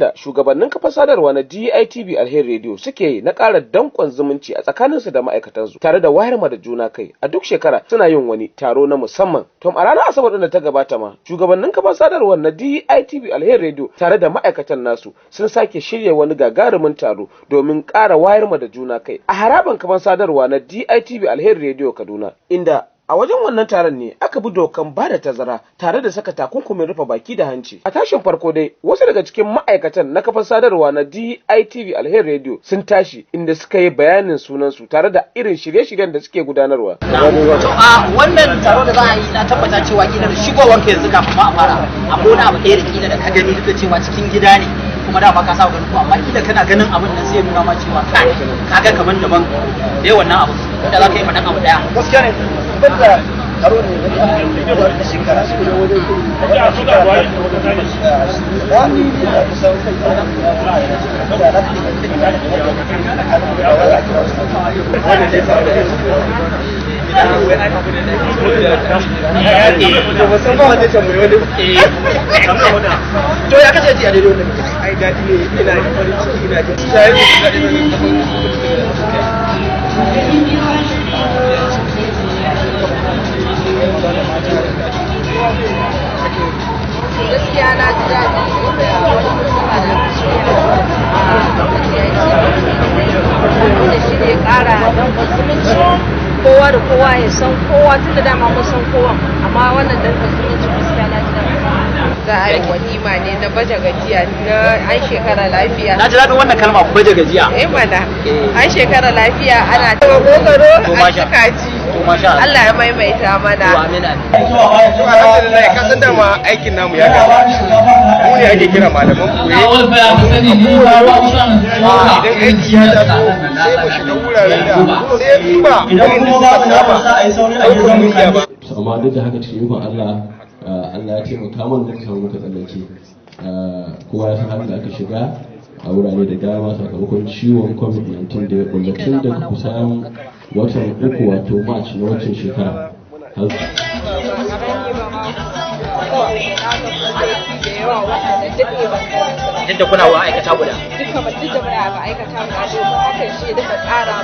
da shugabannin kafar sadarwa na Ditv Alheri Redio suke yi na ƙara danƙon zumunci a tsakaninsu da ma'aikatansu tare da wayar da juna kai. A duk shekara suna yin wani taro na musamman. Tom, a ranar Asabar da ta gabata ma shugabannin kafar sadarwa na Ditv Alheri Redio tare da ma'aikatan nasu sun sake shirya wani gagarumin taro domin ƙara wayar da juna kai a haraban kafar sadarwa na Ditv Alheri Redio Kaduna, inda a wajen wannan taron ne aka bi dokan ba da tazara tare da saka takunkumin rufe baki da hanci. A tashin farko dai wasu daga cikin ma'aikatan na kafar sadarwa na Ditv Alheri Radio sun tashi inda suka yi bayanin sunansu tare da irin shirye-shiryen da suke gudanarwa. Wannan taro da za a yi na tabbata cewa kila da shigowar ka yanzu kafin ma a fara akwai wani abu ɗaya da kila da ka gani duka cewa cikin gida ne kuma da ba ka sa ganin ko amma kila kana ganin abin da sai nuna ma cewa kai kaga kaman daban dai wannan abu da za ka yi faɗan abu ɗaya. Gaskiya ne banda taro ne da shekara su da wajen to ya kace ji a daidai wannan ai dadi ne ina da farin ciki ina da gaskiya na ji daɗi da shi ne ƙara zumunci kowa da kowa ya san kowa tun da dama mun san kowa amma wannan danka zumunci gaskiya na ji daɗi. Za a yi walima ne na baje gajiya na an shekara lafiya. Na ji daɗin wannan kalma baje gajiya. Mana an shekara lafiya ana ta gogaro a cikaci. Allah ya maimaita mana. Alhamdulillah ka san dama aikin namu ya gaba. Mu ne ake kira malaman koyi. Idan aiki ya taso sai mu shiga wuraren da sai in ba wanda suka saba aikin mun ya ba. Amma duk da haka cikin ikon Allah ya taimaka mana da samu muka tsallake. Kowa ya san halin da aka shiga a wurare da dama sakamakon ciwon COVID-19 da ya bulla tun daga kusan watan uku wato March na waccan shekara. Duk da kuna wa aikata guda. Duka ba duk da ba aikata guda domin hakan shi duka ƙara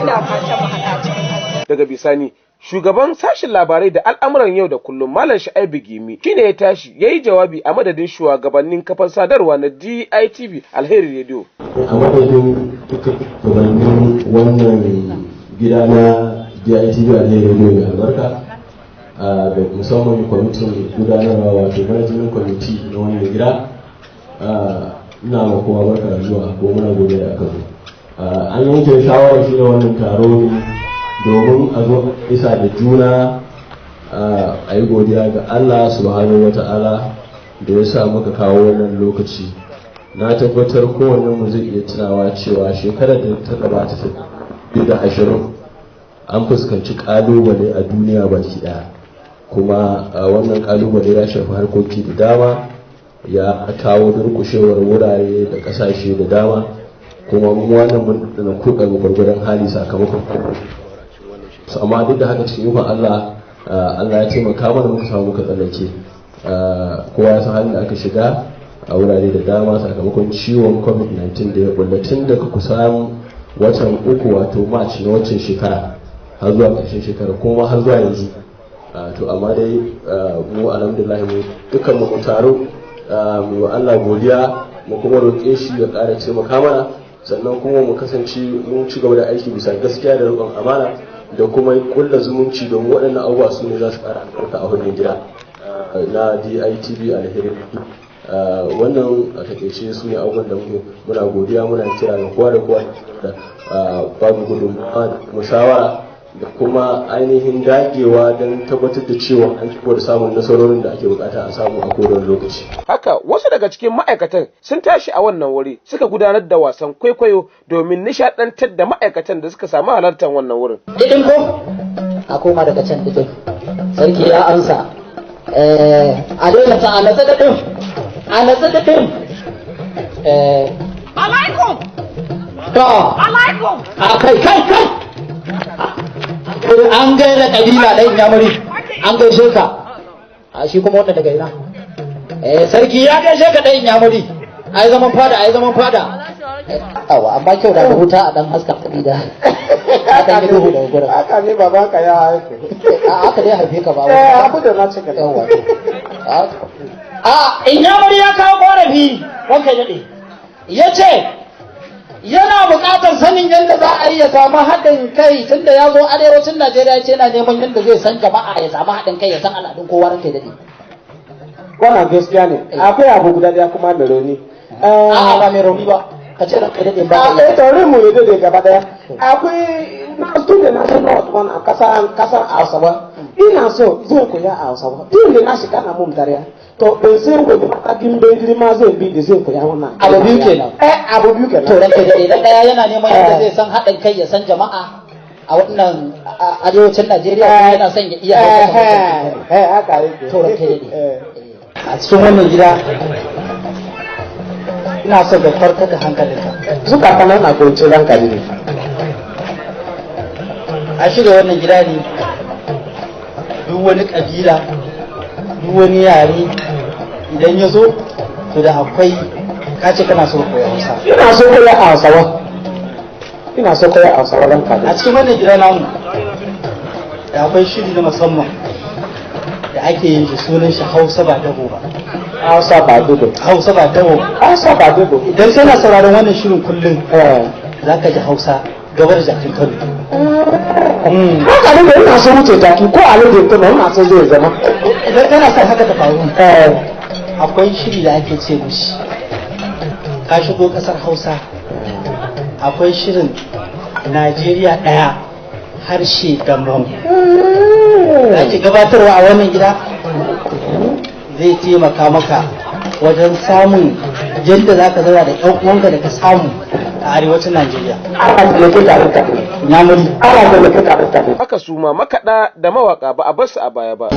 ina fatan mu haɗa cikin. Daga bisani shugaban sashen labarai da al'amuran yau da kullum Malam Shu'aibu Gimi shine ya tashi yayi jawabi a madadin shugabannin kafar sadarwa na Ditv Alheri Radio. A madadin shugabannin wannan gida na Ditv Alheri Radio mai albarka da musamman kwamitin gudanarwa wato management committee na wannan gida, ina ma kowa barka da zuwa ko muna gode da aka zo. An yanke shawarar shi da wannan taro ne domin a zo isa da juna a yi godiya ga Allah subhanahu wa ta'ala da ya sa muka kawo wannan lokaci. Na tabbatar kowanne mu zai iya tunawa cewa shekarar da ta gabata ta 2020 an fuskanci kalubale a duniya baki daya, kuma wannan kalubale ya shafi harkoki da dama, ya kawo durkushewar wurare da kasashe da dama, kuma mu wannan mun da kuɗa gurgurdan hali sakamakon amma duk da haka cikin ikon Allah ya taimaka mana muka samu muka tsallake. Kowa ya san halin da aka shiga a wurare da dama sakamakon ciwon COVID-19 da ya bulla tun daga kusan watan uku wato March na waccan shekara har zuwa ƙarshen shekara kuma har zuwa yanzu. To amma dai mu alhamdulillah mu dukkan mu taro mu wa Allah godiya mu kuma roƙe shi ya ƙara taimaka mana, sannan kuma mu kasance mun ci gaba da aiki bisa gaskiya da riƙon amana da kuma kulla zumunci domin waɗannan abubuwa su ne za su ƙara albarka a wannan gida na Ditv Alheri. Wannan a takaice su ne abubuwan da muna godiya muna kira ga kowa da kowa da babu gudunmawa da kuma shawara da kuma ainihin dagewa don tabbatar da cewa an ci da samun nasarorin da ake bukata a samu a kowane lokaci. Haka wasu daga cikin ma'aikatan sun tashi a wannan wuri suka gudanar da wasan kwaikwayo domin nishadantar da ma'aikatan da suka samu halartar wannan wurin. Didin ko a koma daga can didin. Sarki ya amsa. A daina ta a natsa da din. A natsa da din. Alaikum. To. Alaikum. A kai. An gaida kabila ɗan yamuri, an gaishe ka. a shi kuma wannan daga ina sarki ya gaishe ka dan yamuri ai zaman fada awa amma kyau da huta a dan haska kudi da aka yi duhu da gurin haka ne baba ka ya haife aka dai haife ka ba abu da na cika yawa in yamuri ya kawo korafi wanka dade yace yana buƙatar sanin yadda za a yi ya samu haɗin kai tunda ya zo arewacin Najeriya ce yana neman yadda zai san jama'a ya samu haɗin kai ya san al'adun kowa ranka dade wannan gaskiya ne akwai abu guda daya kuma mai rauni ba mai rauni ba ka ce ranka dade ba a tare mu ya dade gaba daya akwai na student na san not one a kasar Hausawa ina so zai koya a Hausawa tun da na shiga na mun dariya to ban san wani matakin bai girma zai bi da zai koya wannan abu biyu kenan abu biyu kenan to ranka dade dan daya yana neman yadda zai san haɗin kai ya san jama'a a wannan arewacin Najeriya yana son ya iya haka yake to ranka dade a cikin wannan gida ina son ka farka da hankalinka zuka kana na kunce hankali ne a shirya wannan gida ne duk wani kabila duk wani yare idan ya zo to da akwai kace kana so koya Hausa ina so koya Hausawa ranka a cikin wannan gida namu da akwai shiri na musamman da ake yin shi sunan shi Hausa ba dabo ba Hausa ba dabo idan kana sauraron wannan shirin kullum zaka ji Hausa gabar jakin Kano haka ne ina so wuce jaki ko a lodin Kano ina so zai zama idan kana son haka ta faru akwai shiri da ake ce mishi ka shigo kasar Hausa akwai shirin Najeriya ɗaya harshe gamon da ake gabatarwa a wannan gida zai taimaka maka wajen samun yadda za ka zauna da ƴan uwanka da ka samu a arewacin Najeriya. Haka su ma makaɗa da mawaƙa ba a bar su a baya ba.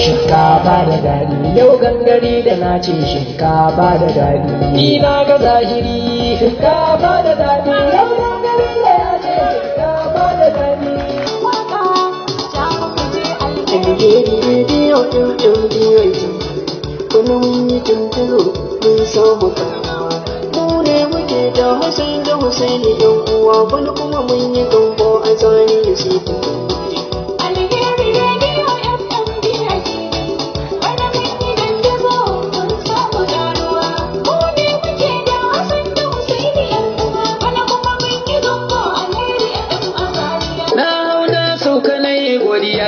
Shinkafa da daɗi yau gangare da na ce shinkafa da daɗi ni na ga zahiri shinkafa da daɗi yau gangare da ya ce shinkafa da daɗi Alheri rediyo kullum yi tuntunu mun samu karawa mu ne muke da Hassan da Husaini ɗan uwa wani kuma mun yi gambo a tsani da shi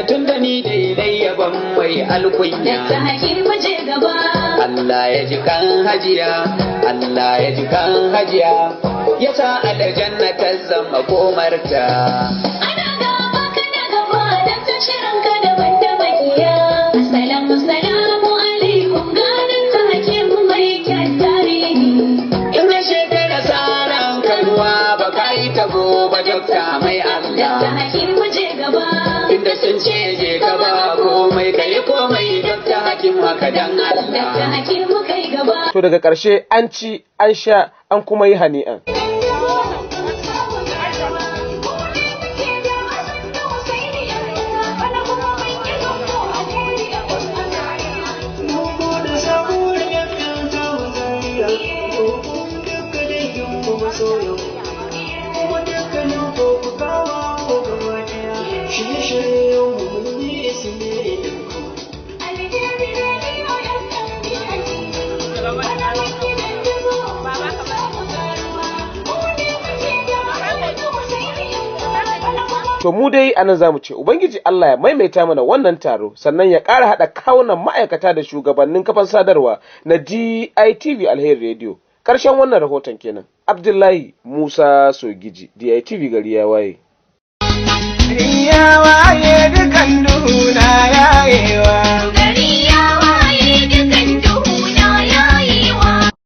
tun da ni daidai yaban mai alkunya Allah ya ji kan hajiya ya sa aljanna ta zama komarta ana gaba kana gaba dan ta shirin ka daban da bakiya assalamu alaikum ganin ka hakim mai kyan tarihi ina shekara saran kanuwa ba kai ta gobe dokta mai Allah da hakim je gaba inda sun ce je gaba komai kai komai dokta hakim haka dan Allah da hakim kai gaba To daga ƙarshe an ci an sha an kuma yi hani'an. To mu dai anan zamu ce Ubangiji Allah ya maimaita mana wannan taro sannan ya ƙara haɗa kawunan ma'aikata da shugabannin kafan sadarwa na Ditv Alheri Redio. Ƙarshen wannan rahoton kenan. Abdullahi Musa Sogiji, Ditv gari ya waye. Ya waye dukan duhu na yayewa.